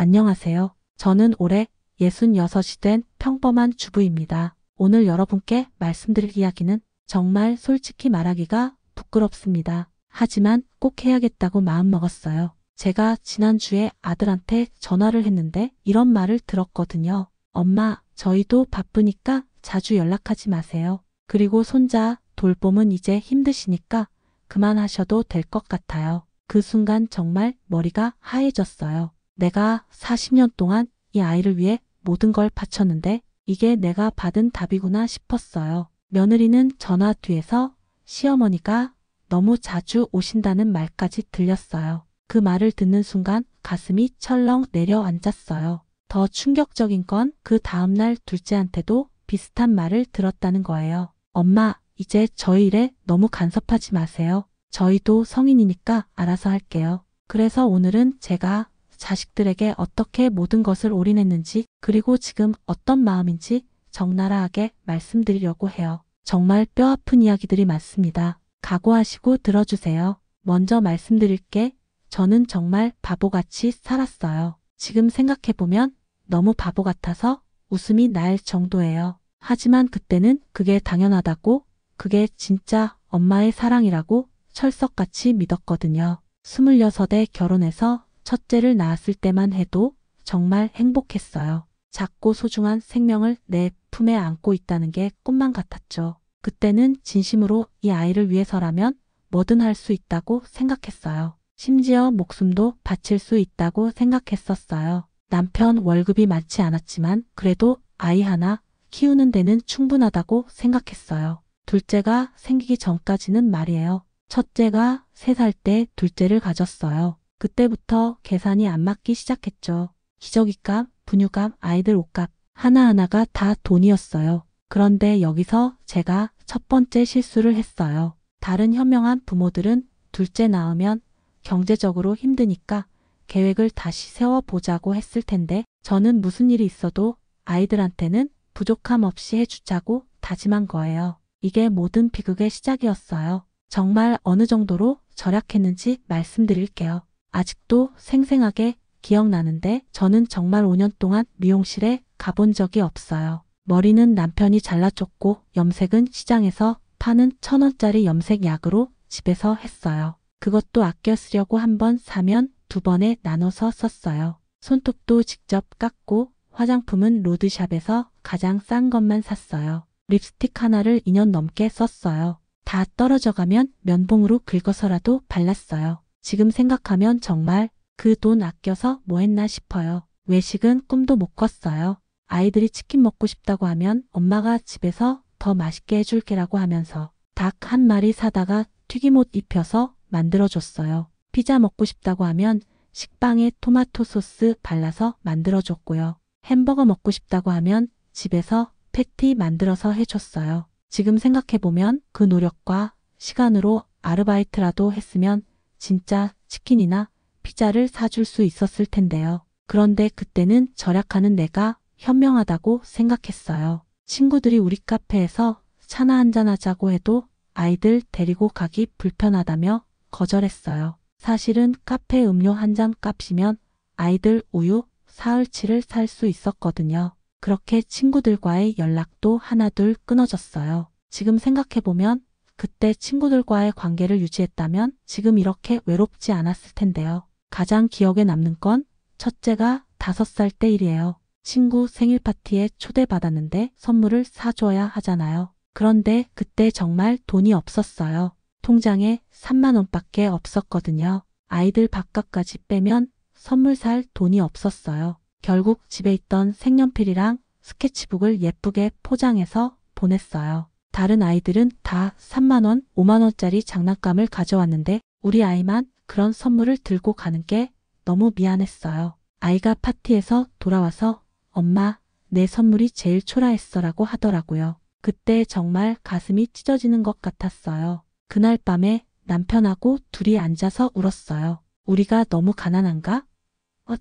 안녕하세요. 저는 올해 66이 된 평범한 주부입니다. 오늘 여러분께 말씀드릴 이야기는 정말 솔직히 말하기가 부끄럽습니다. 하지만 꼭 해야겠다고 마음먹었어요. 제가 지난주에 아들한테 전화를 했는데 이런 말을 들었거든요. 엄마, 저희도 바쁘니까 자주 연락하지 마세요. 그리고 손자 돌봄은 이제 힘드시니까 그만하셔도 될 것 같아요. 그 순간 정말 머리가 하얘졌어요. 내가 40년 동안 이 아이를 위해 모든 걸 바쳤는데 이게 내가 받은 답이구나 싶었어요. 며느리는 전화 뒤에서 시어머니가 너무 자주 오신다는 말까지 들렸어요. 그 말을 듣는 순간 가슴이 철렁 내려앉았어요. 더 충격적인 건 그 다음날 둘째한테도 비슷한 말을 들었다는 거예요. 엄마, 이제 저희 일에 너무 간섭하지 마세요. 저희도 성인이니까 알아서 할게요. 그래서 오늘은 제가 자식들에게 어떻게 모든 것을 올인했는지 그리고 지금 어떤 마음인지 적나라하게 말씀드리려고 해요. 정말 뼈아픈 이야기들이 많습니다. 각오하시고 들어주세요. 먼저 말씀드릴게 저는 정말 바보같이 살았어요. 지금 생각해보면 너무 바보 같아서 웃음이 날 정도예요. 하지만 그때는 그게 당연하다고 그게 진짜 엄마의 사랑이라고 철석같이 믿었거든요. 26에 결혼해서 첫째를 낳았을 때만 해도 정말 행복했어요. 작고 소중한 생명을 내 품에 안고 있다는 게 꿈만 같았죠. 그때는 진심으로 이 아이를 위해서라면 뭐든 할 수 있다고 생각했어요. 심지어 목숨도 바칠 수 있다고 생각했었어요. 남편 월급이 많지 않았지만 그래도 아이 하나 키우는 데는 충분하다고 생각했어요. 둘째가 생기기 전까지는 말이에요. 첫째가 3살 때 둘째를 가졌어요. 그때부터 계산이 안 맞기 시작했죠. 기저귀값, 분유값, 아이들 옷값 하나하나가 다 돈이었어요. 그런데 여기서 제가 첫 번째 실수를 했어요. 다른 현명한 부모들은 둘째 낳으면 경제적으로 힘드니까 계획을 다시 세워보자고 했을 텐데 저는 무슨 일이 있어도 아이들한테는 부족함 없이 해주자고 다짐한 거예요. 이게 모든 비극의 시작이었어요. 정말 어느 정도로 절약했는지 말씀드릴게요. 아직도 생생하게 기억나는데 저는 정말 5년 동안 미용실에 가본 적이 없어요. 머리는 남편이 잘라줬고 염색은 시장에서 파는 1,000원짜리 염색약으로 집에서 했어요. 그것도 아껴 쓰려고 한 번 사면 2번에 나눠서 썼어요. 손톱도 직접 깎고 화장품은 로드샵에서 가장 싼 것만 샀어요. 립스틱 하나를 2년 넘게 썼어요. 다 떨어져가면 면봉으로 긁어서라도 발랐어요. 지금 생각하면 정말 그 돈 아껴서 뭐 했나 싶어요. 외식은 꿈도 못 꿨어요. 아이들이 치킨 먹고 싶다고 하면 엄마가 집에서 더 맛있게 해줄게라고 하면서 닭 한 마리 사다가 튀김옷 입혀서 만들어줬어요. 피자 먹고 싶다고 하면 식빵에 토마토 소스 발라서 만들어줬고요. 햄버거 먹고 싶다고 하면 집에서 패티 만들어서 해줬어요. 지금 생각해보면 그 노력과 시간으로 아르바이트라도 했으면 진짜 치킨이나 피자를 사줄 수 있었을 텐데요. 그런데 그때는 절약하는 내가 현명하다고 생각했어요. 친구들이 우리 카페에서 차나 한잔 하자고 해도 아이들 데리고 가기 불편하다며 거절했어요. 사실은 카페 음료 한 잔 값이면 아이들 우유, 사흘치를 살 수 있었거든요. 그렇게 친구들과의 연락도 하나둘 끊어졌어요. 지금 생각해보면 그때 친구들과의 관계를 유지했다면 지금 이렇게 외롭지 않았을 텐데요. 가장 기억에 남는 건 첫째가 5살 때 일이에요. 친구 생일 파티에 초대받았는데 선물을 사줘야 하잖아요. 그런데 그때 정말 돈이 없었어요. 통장에 3만 원밖에 없었거든요. 아이들 밥값까지 빼면 선물 살 돈이 없었어요. 결국 집에 있던 색연필이랑 스케치북을 예쁘게 포장해서 보냈어요. 다른 아이들은 다 3만 원, 5만 원짜리 장난감을 가져왔는데 우리 아이만 그런 선물을 들고 가는 게 너무 미안했어요. 아이가 파티에서 돌아와서 엄마, 내 선물이 제일 초라했어라고 하더라고요. 그때 정말 가슴이 찢어지는 것 같았어요. 그날 밤에 남편하고 둘이 앉아서 울었어요. 우리가 너무 가난한가?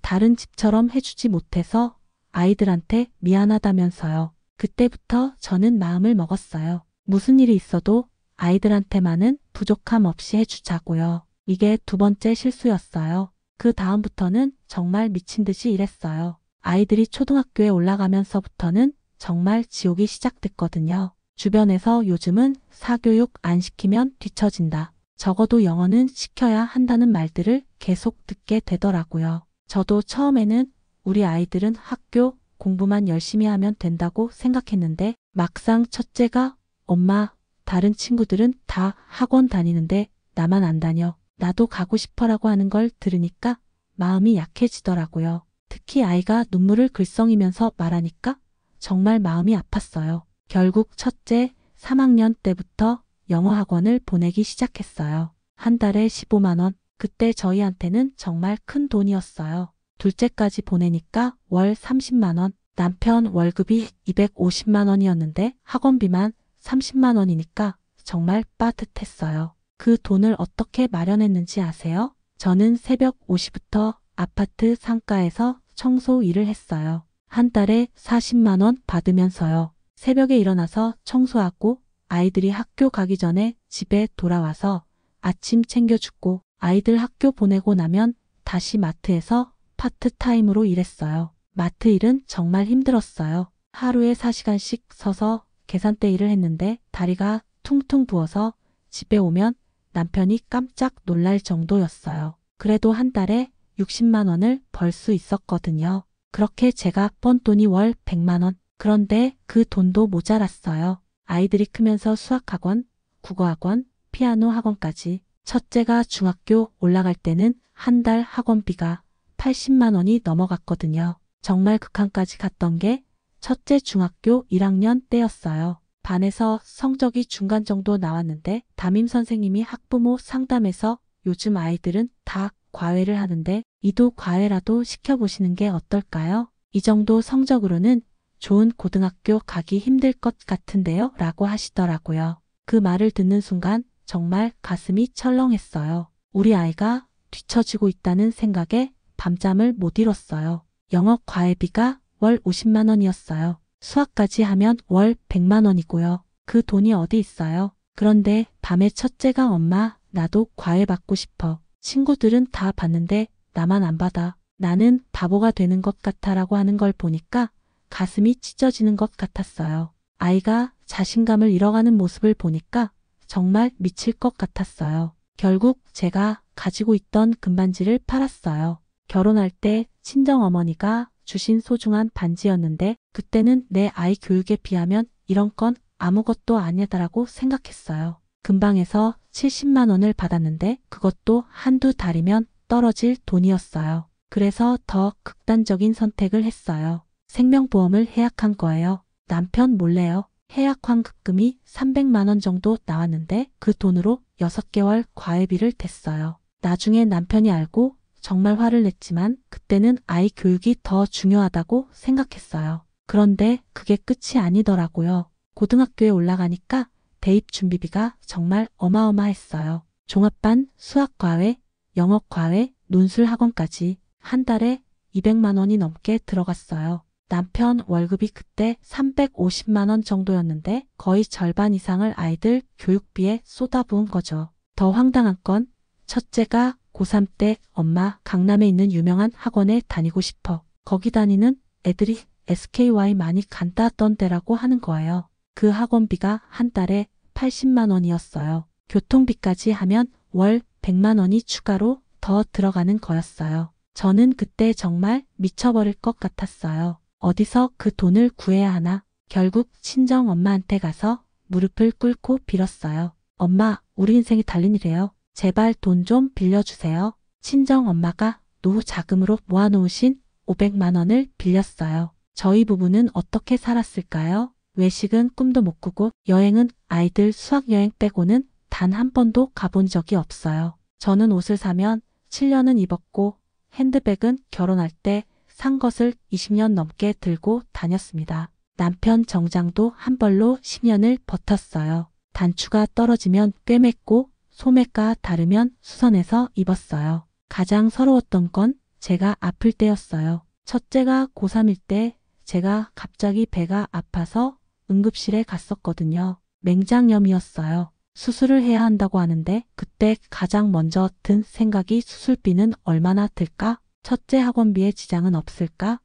다른 집처럼 해주지 못해서 아이들한테 미안하다면서요. 그때부터 저는 마음을 먹었어요. 무슨 일이 있어도 아이들한테만은 부족함 없이 해주자고요. 이게 2번째 실수였어요. 그 다음부터는 정말 미친 듯이 일했어요. 아이들이 초등학교에 올라가면서부터는 정말 지옥이 시작됐거든요. 주변에서 요즘은 사교육 안 시키면 뒤처진다. 적어도 영어는 시켜야 한다는 말들을 계속 듣게 되더라고요. 저도 처음에는 우리 아이들은 학교 공부만 열심히 하면 된다고 생각했는데 막상 첫째가 엄마, 다른 친구들은 다 학원 다니는데 나만 안 다녀. 나도 가고 싶어라고 하는 걸 들으니까 마음이 약해지더라고요. 특히 아이가 눈물을 글썽이면서 말하니까 정말 마음이 아팠어요. 결국 첫째 3학년 때부터 영어 학원을 보내기 시작했어요. 한 달에 15만 원. 그때 저희한테는 정말 큰 돈이었어요. 둘째까지 보내니까 월 30만 원. 남편 월급이 250만 원이었는데 학원비만 30만 원이니까 정말 빠듯했어요. 그 돈을 어떻게 마련했는지 아세요? 저는 새벽 5시부터 아파트 상가에서 청소 일을 했어요. 한 달에 40만 원 받으면서요. 새벽에 일어나서 청소하고 아이들이 학교 가기 전에 집에 돌아와서 아침 챙겨주고 아이들 학교 보내고 나면 다시 마트에서 파트타임으로 일했어요. 마트 일은 정말 힘들었어요. 하루에 4시간씩 서서 계산대 일을 했는데 다리가 퉁퉁 부어서 집에 오면 남편이 깜짝 놀랄 정도였어요. 그래도 한 달에 60만 원을 벌 수 있었거든요. 그렇게 제가 번 돈이 월 100만 원. 그런데 그 돈도 모자랐어요. 아이들이 크면서 수학학원, 국어학원, 피아노 학원까지. 첫째가 중학교 올라갈 때는 한 달 학원비가 80만 원이 넘어갔거든요. 정말 극한까지 갔던 게 첫째 중학교 1학년 때였어요. 반에서 성적이 중간 정도 나왔는데 담임 선생님이 학부모 상담에서 요즘 아이들은 다 과외를 하는데 이도 과외라도 시켜보시는 게 어떨까요? 이 정도 성적으로는 좋은 고등학교 가기 힘들 것 같은데요? 라고 하시더라고요. 그 말을 듣는 순간 정말 가슴이 철렁했어요. 우리 아이가 뒤처지고 있다는 생각에 밤잠을 못 이뤘어요. 영어 과외비가 월 50만 원이었어요. 수학까지 하면 월 100만 원이고요. 그 돈이 어디 있어요? 그런데 밤에 첫째가 엄마, 나도 과외 받고 싶어. 친구들은 다 받는데 나만 안 받아. 나는 바보가 되는 것 같아라고 하는 걸 보니까 가슴이 찢어지는 것 같았어요. 아이가 자신감을 잃어가는 모습을 보니까 정말 미칠 것 같았어요. 결국 제가 가지고 있던 금반지를 팔았어요. 결혼할 때 친정어머니가 주신 소중한 반지였는데 그때는 내 아이 교육에 비하면 이런 건 아무것도 아니다라고 생각했어요. 금방에서 70만 원을 받았는데 그것도 한두 달이면 떨어질 돈이었어요. 그래서 더 극단적인 선택을 했어요. 생명보험을 해약한 거예요. 남편 몰래요. 해약 환급금이 300만 원 정도 나왔는데 그 돈으로 6개월 과외비를 댔어요. 나중에 남편이 알고 정말 화를 냈지만 그때는 아이 교육이 더 중요하다고 생각했어요. 그런데 그게 끝이 아니더라고요. 고등학교에 올라가니까 대입 준비비가 정말 어마어마했어요. 종합반, 수학과외, 영어과외, 논술학원까지 한 달에 200만 원이 넘게 들어갔어요. 남편 월급이 그때 350만 원 정도였는데 거의 절반 이상을 아이들 교육비에 쏟아부은 거죠. 더 황당한 건 첫째가 고3 때 엄마 강남에 있는 유명한 학원에 다니고 싶어. 거기 다니는 애들이 SKY 많이 간다던 데라고 하는 거예요. 그 학원비가 한 달에 80만 원이었어요. 교통비까지 하면 월 100만 원이 추가로 더 들어가는 거였어요. 저는 그때 정말 미쳐버릴 것 같았어요. 어디서 그 돈을 구해야 하나? 결국 친정 엄마한테 가서 무릎을 꿇고 빌었어요. 엄마, 우리 인생이 달린 일이에요. 제발 돈 좀 빌려주세요. 친정 엄마가 노후 자금으로 모아놓으신 500만 원을 빌렸어요. 저희 부부는 어떻게 살았을까요? 외식은 꿈도 못 꾸고 여행은 아이들 수학여행 빼고는 단 한 번도 가본 적이 없어요. 저는 옷을 사면 7년은 입었고 핸드백은 결혼할 때 산 것을 20년 넘게 들고 다녔습니다. 남편 정장도 한 벌로 10년을 버텼어요. 단추가 떨어지면 꿰맸고 소매가 다르면 수선해서 입었어요. 가장 서러웠던 건 제가 아플 때였어요. 첫째가 고3일 때 제가 갑자기 배가 아파서 응급실에 갔었거든요. 맹장염이었어요. 수술을 해야 한다고 하는데 그때 가장 먼저 든 생각이 수술비는 얼마나 들까? 첫째 학원비에 지장은 없을까?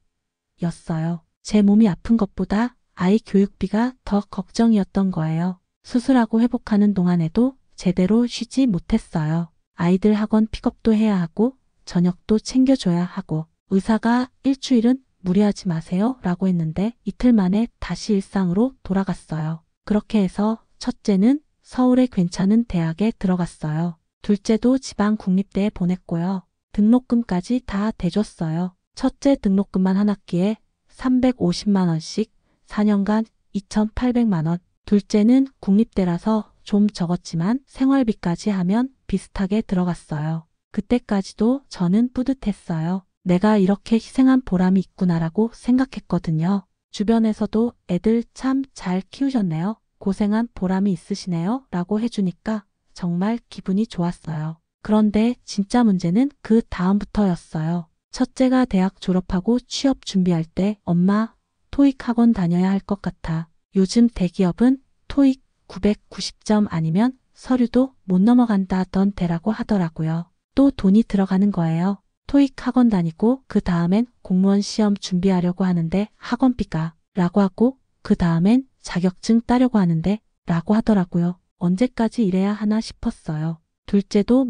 였어요. 제 몸이 아픈 것보다 아이 교육비가 더 걱정이었던 거예요. 수술하고 회복하는 동안에도 제대로 쉬지 못했어요. 아이들 학원 픽업도 해야 하고 저녁도 챙겨줘야 하고 의사가 일주일은 무리하지 마세요 라고 했는데 이틀 만에 다시 일상으로 돌아갔어요. 그렇게 해서 첫째는 서울의 괜찮은 대학에 들어갔어요. 둘째도 지방 국립대에 보냈고요. 등록금까지 다 대줬어요. 첫째 등록금만 한 학기에 350만 원씩 4년간 2,800만 원. 둘째는 국립대라서 좀 적었지만 생활비까지 하면 비슷하게 들어갔어요. 그때까지도 저는 뿌듯했어요. 내가 이렇게 희생한 보람이 있구나라고 생각했거든요. 주변에서도 애들 참 잘 키우셨네요. 고생한 보람이 있으시네요. 라고 해주니까 정말 기분이 좋았어요. 그런데 진짜 문제는 그 다음부터였어요. 첫째가 대학 졸업하고 취업 준비할 때 엄마 토익 학원 다녀야 할 것 같아. 요즘 대기업은 토익 990점 아니면 서류도 못 넘어간다던 데라고 하더라고요. 또 돈이 들어가는 거예요. 토익 학원 다니고 그 다음엔 공무원 시험 준비하려고 하는데 학원비가 라고 하고 그 다음엔 자격증 따려고 하는데 라고 하더라고요. 언제까지 이래야 하나 싶었어요. 둘째도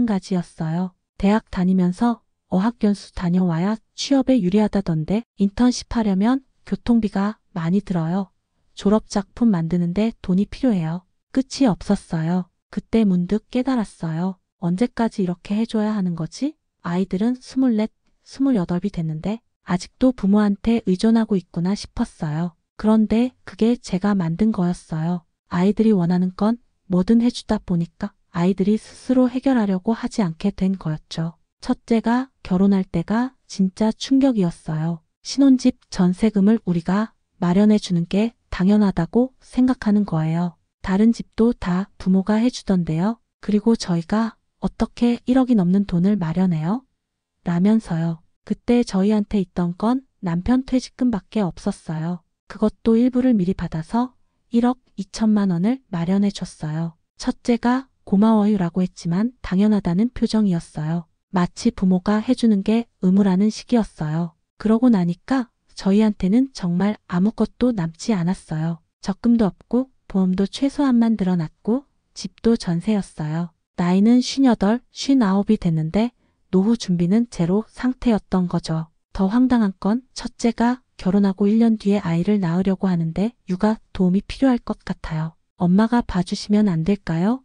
마찬가지였어요. 대학 다니면서 어학연수 다녀와야 취업에 유리하다던데 인턴십 하려면 교통비가 많이 들어요. 졸업작품 만드는데 돈이 필요해요. 끝이 없었어요. 그때 문득 깨달았어요. 언제까지 이렇게 해줘야 하는 거지? 아이들은 24, 28이 됐는데 아직도 부모한테 의존하고 있구나 싶었어요. 그런데 그게 제가 만든 거였어요. 아이들이 원하는 건 뭐든 해주다 보니까 아이들이 스스로 해결하려고 하지 않게 된 거였죠. 첫째가 결혼할 때가 진짜 충격이었어요. 신혼집 전세금을 우리가 마련해 주는 게 당연하다고 생각하는 거예요. 다른 집도 다 부모가 해주던데요. 그리고 저희가 어떻게 1억이 넘는 돈을 마련해요? 라면서요. 그때 저희한테 있던 건 남편 퇴직금밖에 없었어요. 그것도 일부를 미리 받아서 1억 2천만 원을 마련해 줬어요. 첫째가 고마워요라고 했지만 당연하다는 표정이었어요. 마치 부모가 해주는 게 의무라는 식이었어요. 그러고 나니까 저희한테는 정말 아무것도 남지 않았어요. 적금도 없고 보험도 최소한만 들어놨고 집도 전세였어요. 나이는 58, 59이 됐는데 노후 준비는 제로 상태였던 거죠. 더 황당한 건 첫째가 결혼하고 1년 뒤에 아이를 낳으려고 하는데 육아 도움이 필요할 것 같아요. 엄마가 봐주시면 안 될까요?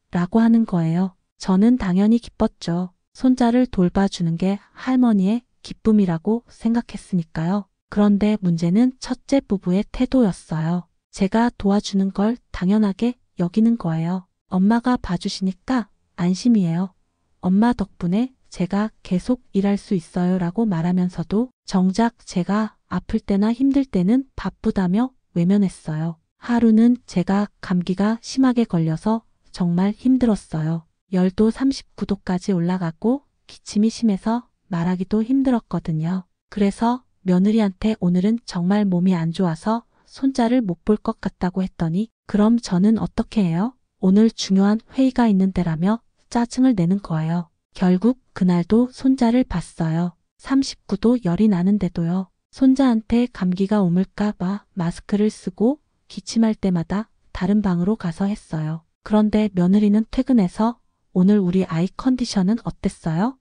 라고 하는 거예요. 저는 당연히 기뻤죠. 손자를 돌봐주는 게 할머니의 기쁨이라고 생각했으니까요. 그런데 문제는 첫째 부부의 태도였어요. 제가 도와주는 걸 당연하게 여기는 거예요. 엄마가 봐주시니까 안심이에요. 엄마 덕분에 제가 계속 일할 수 있어요 라고 말하면서도 정작 제가 아플 때나 힘들 때는 바쁘다며 외면했어요. 하루는 제가 감기가 심하게 걸려서 정말 힘들었어요. 열도 39도까지 올라가고 기침이 심해서 말하기도 힘들었거든요. 그래서 며느리한테 오늘은 정말 몸이 안 좋아서 손자를 못 볼 것 같다고 했더니 그럼 저는 어떻게 해요? 오늘 중요한 회의가 있는데라며 짜증을 내는 거예요. 결국 그날도 손자를 봤어요. 39도 열이 나는데도요. 손자한테 감기가 옮을까 봐 마스크를 쓰고 기침할 때마다 다른 방으로 가서 했어요. 그런데 며느리는 퇴근해서 오늘 우리 아이 컨디션은 어땠어요?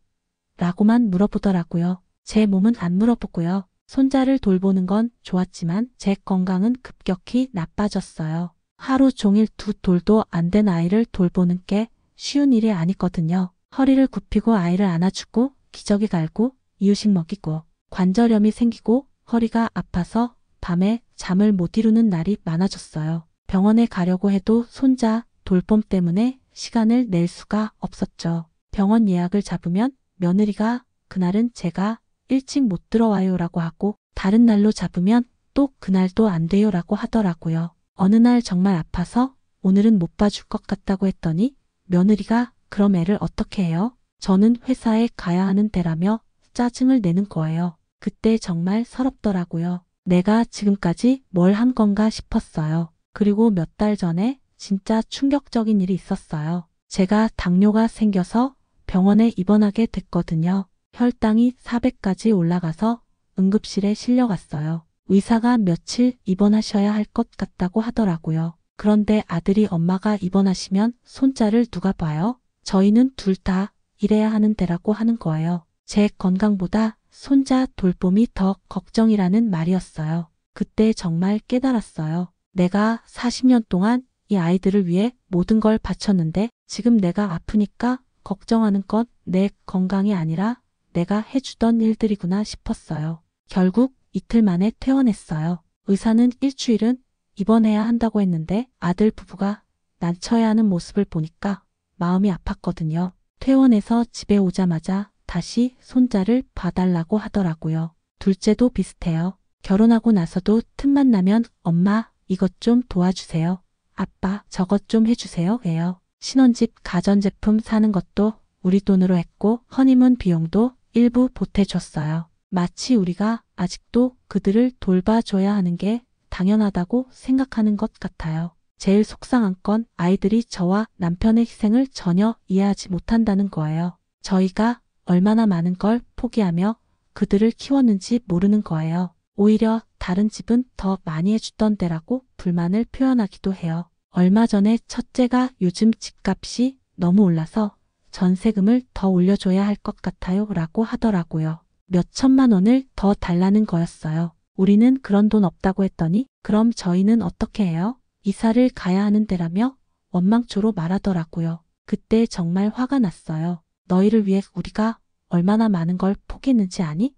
라고만 물어보더라고요. 제 몸은 안 물어보고요. 손자를 돌보는 건 좋았지만 제 건강은 급격히 나빠졌어요. 하루 종일 두 돌도 안 된 아이를 돌보는 게 쉬운 일이 아니거든요. 허리를 굽히고 아이를 안아주고 기저귀 갈고 이유식 먹이고 관절염이 생기고 허리가 아파서 밤에 잠을 못 이루는 날이 많아졌어요. 병원에 가려고 해도 손자 돌봄 때문에 시간을 낼 수가 없었죠. 병원 예약을 잡으면 며느리가 그날은 제가 일찍 못 들어와요 라고 하고 다른 날로 잡으면 또 그날도 안 돼요 라고 하더라고요. 어느 날 정말 아파서 오늘은 못 봐줄 것 같다고 했더니 며느리가 그럼 애를 어떻게 해요? 저는 회사에 가야 하는 데라며 짜증을 내는 거예요. 그때 정말 서럽더라고요. 내가 지금까지 뭘 한 건가 싶었어요. 그리고 몇 달 전에 진짜 충격적인 일이 있었어요. 제가 당뇨가 생겨서 병원에 입원하게 됐거든요. 혈당이 400까지 올라가서 응급실에 실려갔어요. 의사가 며칠 입원하셔야 할 것 같다고 하더라고요. 그런데 아들이 엄마가 입원하시면 손자를 누가 봐요? 저희는 둘 다 일해야 하는 데라고 하는 거예요. 제 건강보다 손자 돌봄이 더 걱정이라는 말이었어요. 그때 정말 깨달았어요. 내가 40년 동안 이 아이들을 위해 모든 걸 바쳤는데 지금 내가 아프니까 걱정하는 건 내 건강이 아니라 내가 해주던 일들이구나 싶었어요. 결국 이틀 만에 퇴원했어요. 의사는 일주일은 입원해야 한다고 했는데 아들 부부가 난처해 하는 모습을 보니까 마음이 아팠거든요. 퇴원해서 집에 오자마자 다시 손자를 봐달라고 하더라고요. 둘째도 비슷해요. 결혼하고 나서도 틈만 나면 엄마 이것 좀 도와주세요. 아빠 저것 좀 해주세요 해요. 신혼집 가전제품 사는 것도 우리 돈으로 했고 허니문 비용도 일부 보태줬어요. 마치 우리가 아직도 그들을 돌봐줘야 하는 게 당연하다고 생각하는 것 같아요. 제일 속상한 건 아이들이 저와 남편의 희생을 전혀 이해하지 못한다는 거예요. 저희가 얼마나 많은 걸 포기하며 그들을 키웠는지 모르는 거예요. 오히려 다른 집은 더 많이 해주던 데라고 불만을 표현하기도 해요. 얼마 전에 첫째가 요즘 집값이 너무 올라서 전세금을 더 올려줘야 할 것 같아요 라고 하더라고요. 몇 천만 원을 더 달라는 거였어요. 우리는 그런 돈 없다고 했더니 그럼 저희는 어떻게 해요? 이사를 가야 하는 데라며 원망조로 말하더라고요. 그때 정말 화가 났어요. 너희를 위해 우리가 얼마나 많은 걸 포기했는지 아니?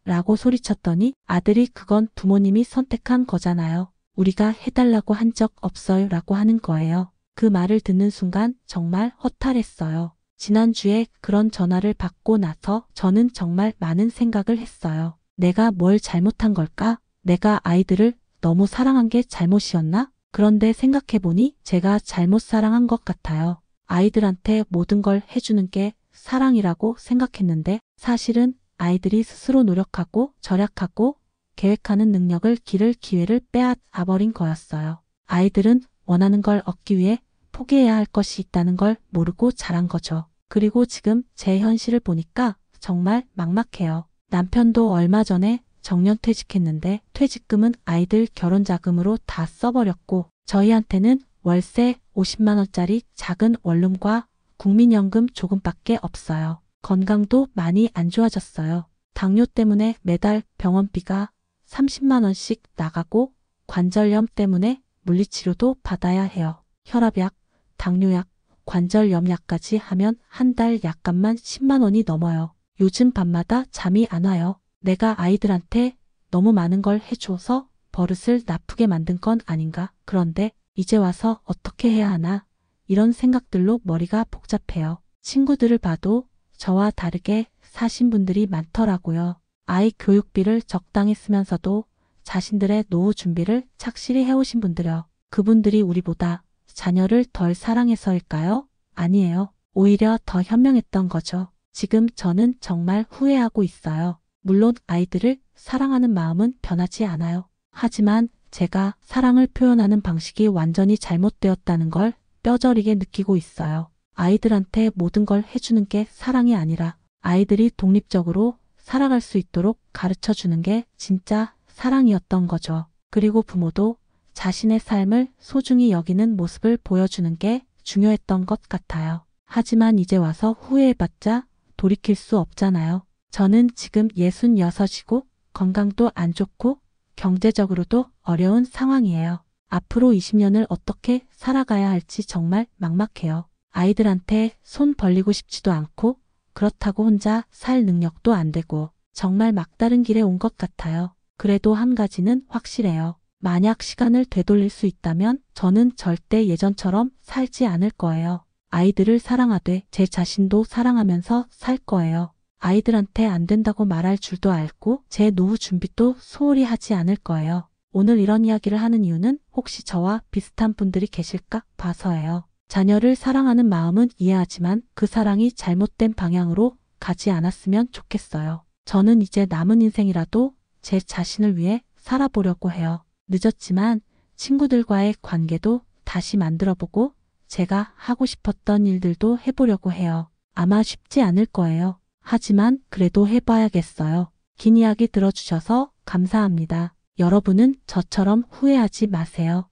라고 소리쳤더니 아들이 그건 부모님이 선택한 거잖아요. 우리가 해달라고 한 적 없어요 라고 하는 거예요. 그 말을 듣는 순간 정말 허탈했어요. 지난주에 그런 전화를 받고 나서 저는 정말 많은 생각을 했어요. 내가 뭘 잘못한 걸까? 내가 아이들을 너무 사랑한 게 잘못이었나? 그런데 생각해보니 제가 잘못 사랑한 것 같아요. 아이들한테 모든 걸 해주는 게 사랑이라고 생각했는데 사실은 아이들이 스스로 노력하고 절약하고 계획하는 능력을 기를 기회를 빼앗아버린 거였어요. 아이들은 원하는 걸 얻기 위해 포기해야 할 것이 있다는 걸 모르고 자란 거죠. 그리고 지금 제 현실을 보니까 정말 막막해요. 남편도 얼마 전에 정년퇴직했는데 퇴직금은 아이들 결혼 자금으로 다 써버렸고 저희한테는 월세 50만 원짜리 작은 원룸과 국민연금 조금밖에 없어요. 건강도 많이 안 좋아졌어요. 당뇨 때문에 매달 병원비가 30만 원씩 나가고 관절염 때문에 물리치료도 받아야 해요. 혈압약, 당뇨약, 관절염약까지 하면 한 달 약값만 10만 원이 넘어요. 요즘 밤마다 잠이 안 와요. 내가 아이들한테 너무 많은 걸 해줘서 버릇을 나쁘게 만든 건 아닌가. 그런데 이제 와서 어떻게 해야 하나. 이런 생각들로 머리가 복잡해요. 친구들을 봐도 저와 다르게 사신 분들이 많더라고요. 아이 교육비를 적당히 쓰면서도 자신들의 노후 준비를 착실히 해오신 분들이요. 그분들이 우리보다 자녀를 덜 사랑해서일까요? 아니에요. 오히려 더 현명했던 거죠. 지금 저는 정말 후회하고 있어요. 물론 아이들을 사랑하는 마음은 변하지 않아요. 하지만 제가 사랑을 표현하는 방식이 완전히 잘못되었다는 걸 뼈저리게 느끼고 있어요. 아이들한테 모든 걸 해주는 게 사랑이 아니라 아이들이 독립적으로 살아갈 수 있도록 가르쳐 주는 게 진짜 사랑이었던 거죠. 그리고 부모도 자신의 삶을 소중히 여기는 모습을 보여주는 게 중요했던 것 같아요. 하지만 이제 와서 후회해봤자 돌이킬 수 없잖아요. 저는 지금 66이고 건강도 안 좋고 경제적으로도 어려운 상황이에요. 앞으로 20년을 어떻게 살아가야 할지 정말 막막해요. 아이들한테 손 벌리고 싶지도 않고 그렇다고 혼자 살 능력도 안 되고 정말 막다른 길에 온 것 같아요. 그래도 한 가지는 확실해요. 만약 시간을 되돌릴 수 있다면 저는 절대 예전처럼 살지 않을 거예요. 아이들을 사랑하되 제 자신도 사랑하면서 살 거예요. 아이들한테 안 된다고 말할 줄도 알고 제 노후 준비도 소홀히 하지 않을 거예요. 오늘 이런 이야기를 하는 이유는 혹시 저와 비슷한 분들이 계실까 봐서예요. 자녀를 사랑하는 마음은 이해하지만 그 사랑이 잘못된 방향으로 가지 않았으면 좋겠어요. 저는 이제 남은 인생이라도 제 자신을 위해 살아보려고 해요. 늦었지만 친구들과의 관계도 다시 만들어보고 제가 하고 싶었던 일들도 해보려고 해요. 아마 쉽지 않을 거예요. 하지만 그래도 해봐야겠어요. 긴 이야기 들어주셔서 감사합니다. 여러분은 저처럼 후회하지 마세요.